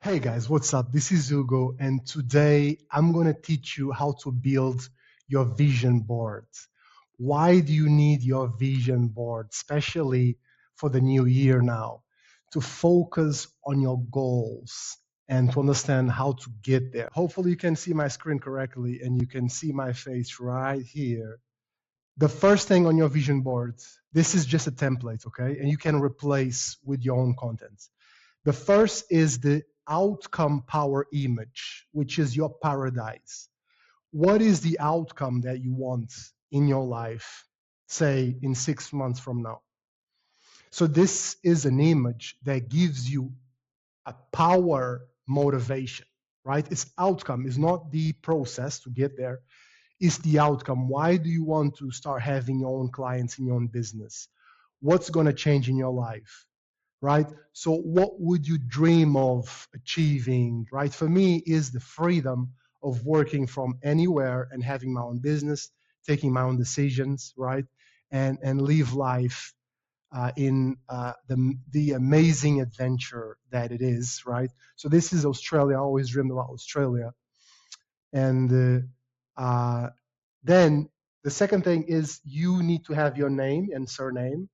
Hey guys, what's up? This is Hugo, and today I'm going to teach you how to build your vision board. Why do you need your vision board, especially for the new year now? To focus on your goals and to understand how to get there. Hopefully, you can see my screen correctly and you can see my face right here. The first thing on your vision board, this is just a template, okay? And you can replace with your own content. The first is the outcome power image, which is your paradise. What is the outcome that you want in your life, say in 6 months from now? So this is an image that gives you a power motivation, right? It's outcome, it's not the process to get there, it's the outcome. Why do you want to start having your own clients in your own business? What's going to change in your life? Right? So what would you dream of achieving, right? For me is the freedom of working from anywhere and having my own business, taking my own decisions, right? And live life in the amazing adventure that it is, right? So this is Australia. I always dreamed about Australia. And then the second thing is you need to have your name and surname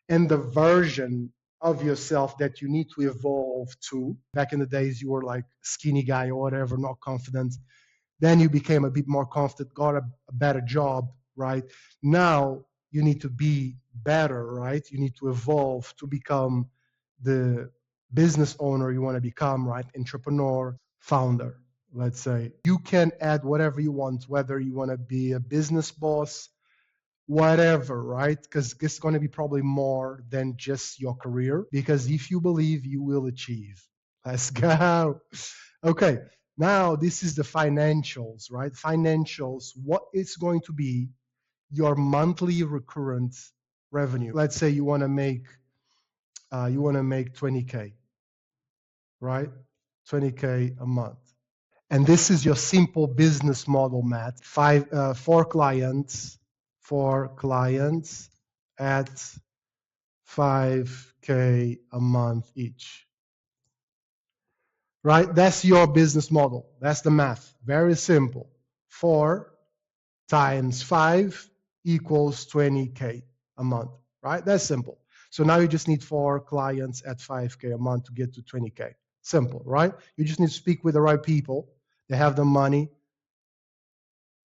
and the version of yourself that you need to evolve to. Back in the days, you were like skinny guy or whatever, not confident. Then you became a bit more confident, got a better job, right? Now you need to be better, right? You need to evolve to become the business owner you want to become, right? Entrepreneur, founder, let's say. You can add whatever you want, whether you want to be a business boss, whatever, right? Because it's going to be probably more than just your career. Because if you believe, you will achieve. Let's go. Okay, now this is the financials, right? Financials, what is going to be your monthly recurrent revenue? Let's say you want to make 20K, right? 20K a month. And this is your simple business model, Matt. Four clients at 5K a month each, right? That's your business model. That's the math. Very simple. 4 times 5 equals 20K a month, right? That's simple. So now you just need 4 clients at 5K a month to get to 20K. Simple, right? You just need to speak with the right people. They have the money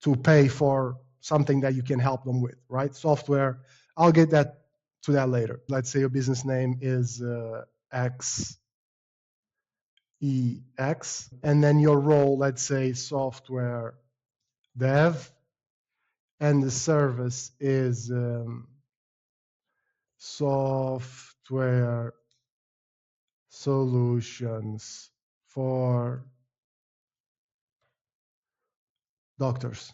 to pay for something that you can help them with, right? Software, I'll get to that later. Let's say your business name is XEX, and then your role, let's say software dev, and the service is software solutions for doctors,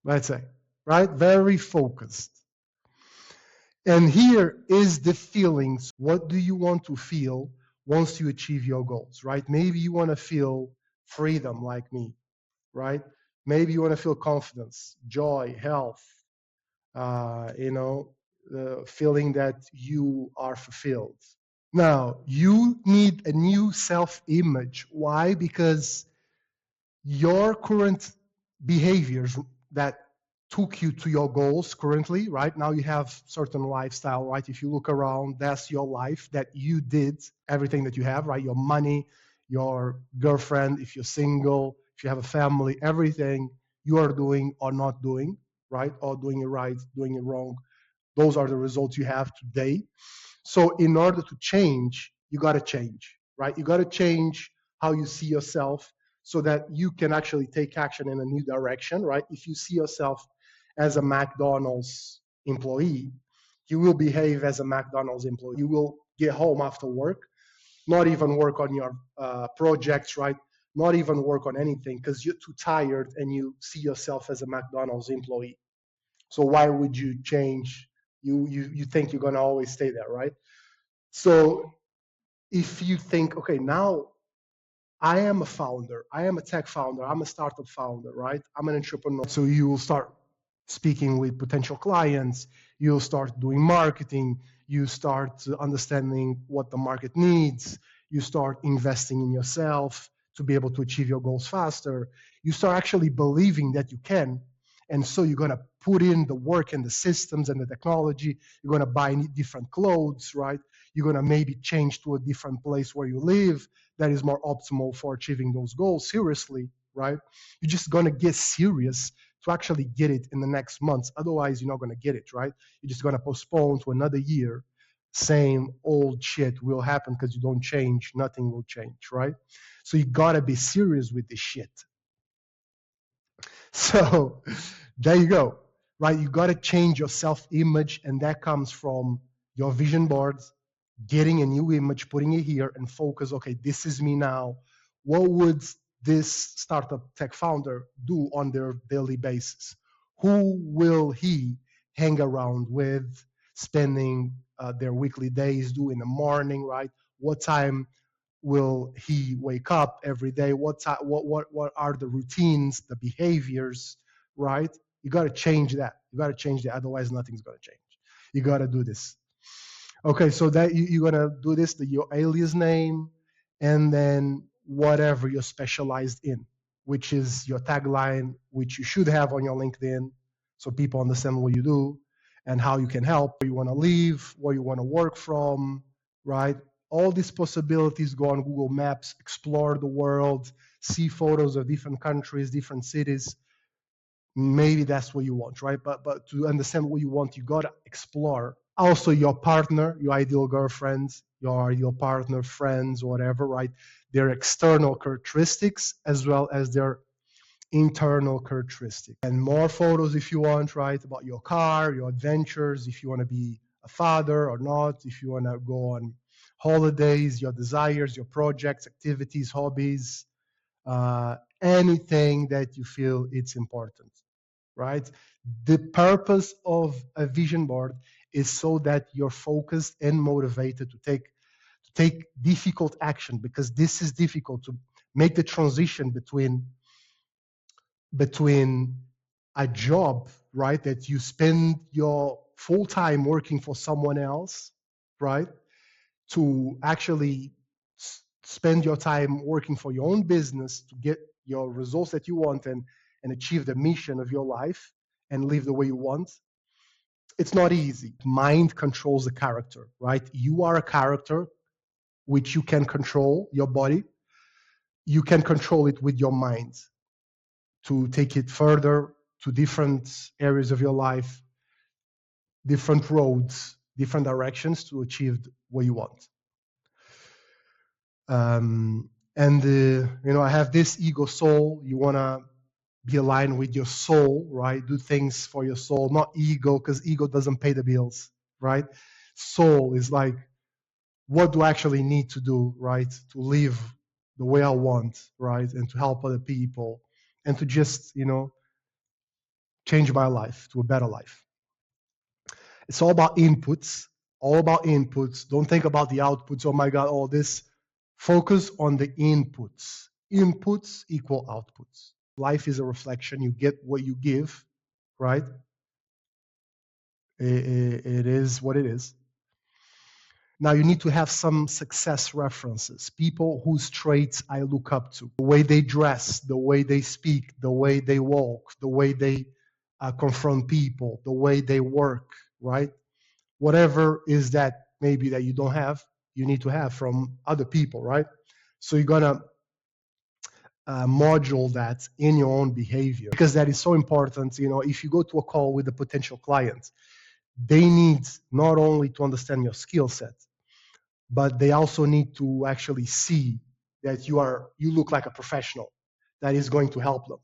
let's say, right? Very focused. And here is the feelings. What do you want to feel once you achieve your goals, right? Maybe you want to feel freedom like me, right? Maybe you want to feel confidence, joy, health, the feeling that you are fulfilled. Now, you need a new self-image. Why? Because your current behaviors that took you to your goals currently, right? Now you have certain lifestyle, right? If you look around, that's your life that you did, everything that you have, right? Your money, your girlfriend, if you're single, if you have a family, everything you are doing or not doing, right? Or doing it right, doing it wrong. Those are the results you have today. So in order to change, you got to change, right? You got to change how you see yourself so that you can actually take action in a new direction, right? If you see yourself as a McDonald's employee, you will behave as a McDonald's employee. You will get home after work, not even work on your projects, right? Not even work on anything because you're too tired and you see yourself as a McDonald's employee. So why would you change? You think you're going to always stay there, right? So if you think, okay, now I am a founder, I am a tech founder, I'm a startup founder, right? I'm an entrepreneur. So you will start speaking with potential clients, you'll start doing marketing, you start understanding what the market needs, you start investing in yourself to be able to achieve your goals faster. You start actually believing that you can. And so you're going to put in the work and the systems and the technology. You're going to buy different clothes, right? You're going to maybe change to a different place where you live that is more optimal for achieving those goals seriously, right? You're just going to get serious to actually get it in the next months. Otherwise, you're not going to get it, right? You're just going to postpone to another year. Same old shit will happen because you don't change. Nothing will change, right? So you got to be serious with this shit. So there you go, right? You got to change your self-image, and that comes from your vision boards, getting a new image, putting it here, and focus. Okay, this is me now. What would this startup tech founder do on their daily basis? Who will he hang around with, spending their weekly days do in the morning, right? What time will he wake up every day? What are the routines, the behaviors, right? You got to change that. You got to change that. Otherwise, nothing's going to change. You got to do this. Okay, so that you're going to do this, your alias name, and then whatever you're specialized in, which is your tagline, which you should have on your LinkedIn so people understand what you do and how you can help, where you want to live, where you want to work from, right? All these possibilities. Go on Google Maps, explore the world, see photos of different countries, different cities. Maybe that's what you want, right? But to understand what you want, you gotta explore. Also, your partner, your ideal girlfriend, your ideal partner, friends, whatever, right? Their external characteristics as well as their internal characteristics. And more photos if you want, right? About your car, your adventures, if you want to be a father or not, if you want to go on holidays, your desires, your projects, activities, hobbies, anything that you feel it's important, right? The purpose of a vision board is so that you're focused and motivated to take difficult action, because this is difficult to make the transition between a job, right, that you spend your full time working for someone else, right, to actually spend your time working for your own business to get your results that you want and achieve the mission of your life and live the way you want. It's not easy. Mind controls the character, right? You are a character which you can control your body. You can control it with your mind to take it further to different areas of your life, different roads, different directions to achieve what you want. I have this ego soul. You want to be aligned with your soul, right? Do things for your soul, not ego, because ego doesn't pay the bills, right? Soul is like, what do I actually need to do, right? To live the way I want, right? And to help other people and to just, change my life to a better life. It's all about inputs, all about inputs. Don't think about the outputs. Oh my God, all this. Focus on the inputs. Inputs equal outputs. Life is a reflection. You get what you give, right? It is what it is. Now you need to have some success references, people whose traits I look up to. The way they dress, the way they speak, the way they walk, the way they confront people, the way they work, right? Whatever is that maybe that you don't have, you need to have from other people, right? So you're gonna module that in your own behavior, because that is so important. If you go to a call with a potential client, they need not only to understand your skill set, but they also need to actually see that you look like a professional that is going to help them.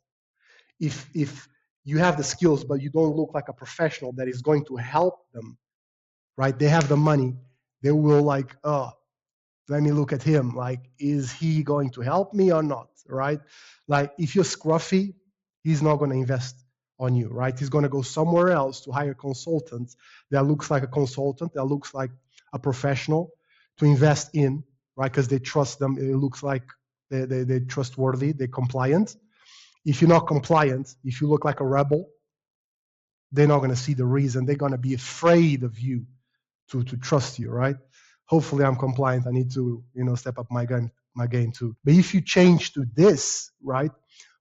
If you have the skills but you don't look like a professional that is going to help them, right? They have the money, they will like, oh, let me look at him, like, is he going to help me or not, right? Like, if you're scruffy, he's not going to invest on you, right? He's going to go somewhere else to hire a consultant that looks like a consultant, that looks like a professional to invest in, right? Because they trust them. It looks like they're trustworthy, they're compliant. If you're not compliant, if you look like a rebel, they're not going to see the reason. They're going to be afraid of you to trust you, right? hopefully I'm compliant. I need to, step up my game too. But if you change to this, right,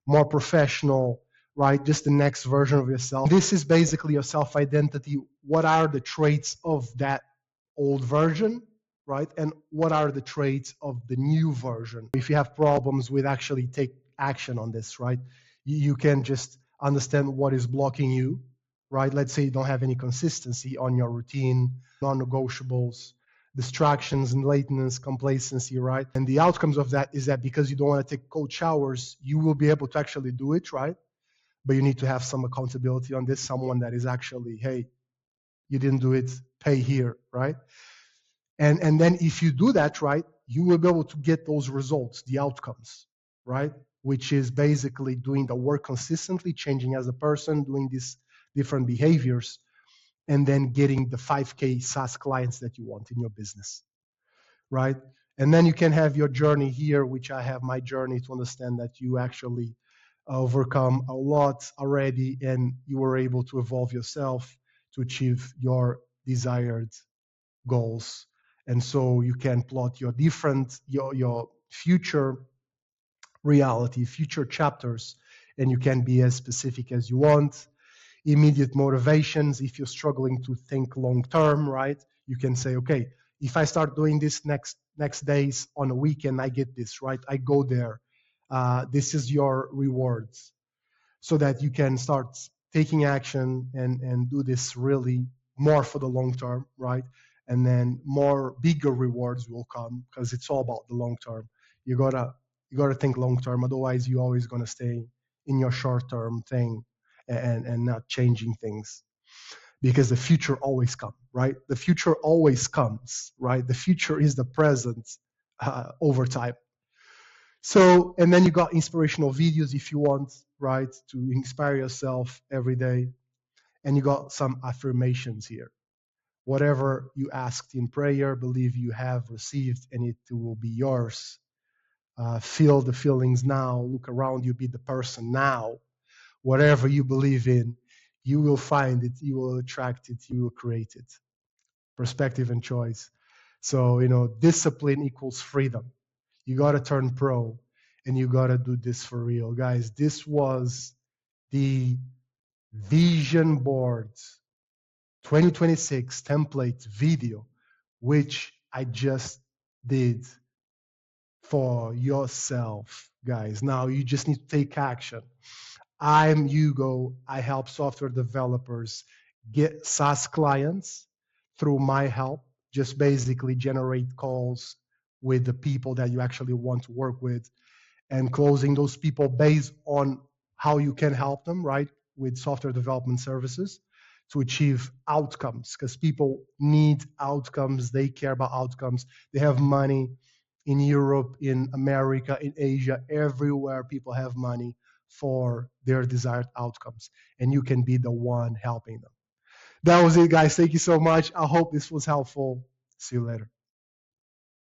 more professional, right, just the next version of yourself. This is basically your self-identity. What are the traits of that old version, right? And what are the traits of the new version? If you have problems with actually take action on this, right, you can just understand what is blocking you, right? Let's say you don't have any consistency on your routine, non-negotiables, distractions and lateness, complacency, right? And the outcomes of that is that because you don't want to take cold showers, you will be able to actually do it, right? But you need to have some accountability on this, someone that is actually, hey, you didn't do it, pay here, right? And then if you do that, right, you will be able to get those results, the outcomes, right? Which is basically doing the work consistently, changing as a person, doing these different behaviors, and then getting the 5K SaaS clients that you want in your business, right? And then you can have your journey here, which I have my journey to understand that you actually overcome a lot already and you were able to evolve yourself to achieve your desired goals. And so you can plot your future reality, future chapters, and you can be as specific as you want. Immediate motivations, if you're struggling to think long term, right? You can say, okay, if I start doing this next days on a weekend, I get this, right? I go there. This is your rewards, so that you can start taking action and do this really more for the long term, right? And then more bigger rewards will come because it's all about the long term. You gotta think long term, otherwise you're always gonna stay in your short term thing and not changing things, because the future always comes, right? The future always comes, right? The future is the present over time. So, and then you got inspirational videos if you want, right, to inspire yourself every day. And you got some affirmations here. Whatever you asked in prayer, believe you have received, and it will be yours. Feel the feelings now. Look around you, be the person now. Whatever you believe in, you will find it, you will attract it, you will create it. Perspective and choice. So, discipline equals freedom. You got to turn pro and you got to do this for real. Guys, this was the Visionboard 2026 template video, which I just did for yourself, guys. Now you just need to take action. I'm Hugo. I help software developers get SaaS clients through my help. Just basically generate calls with the people that you actually want to work with and closing those people based on how you can help them, right? With software development services to achieve outcomes, because people need outcomes. They care about outcomes. They have money in Europe, in America, in Asia, everywhere people have money for their desired outcomes. And you can be the one helping them. That was it, guys. Thank you so much. I hope this was helpful. See you later.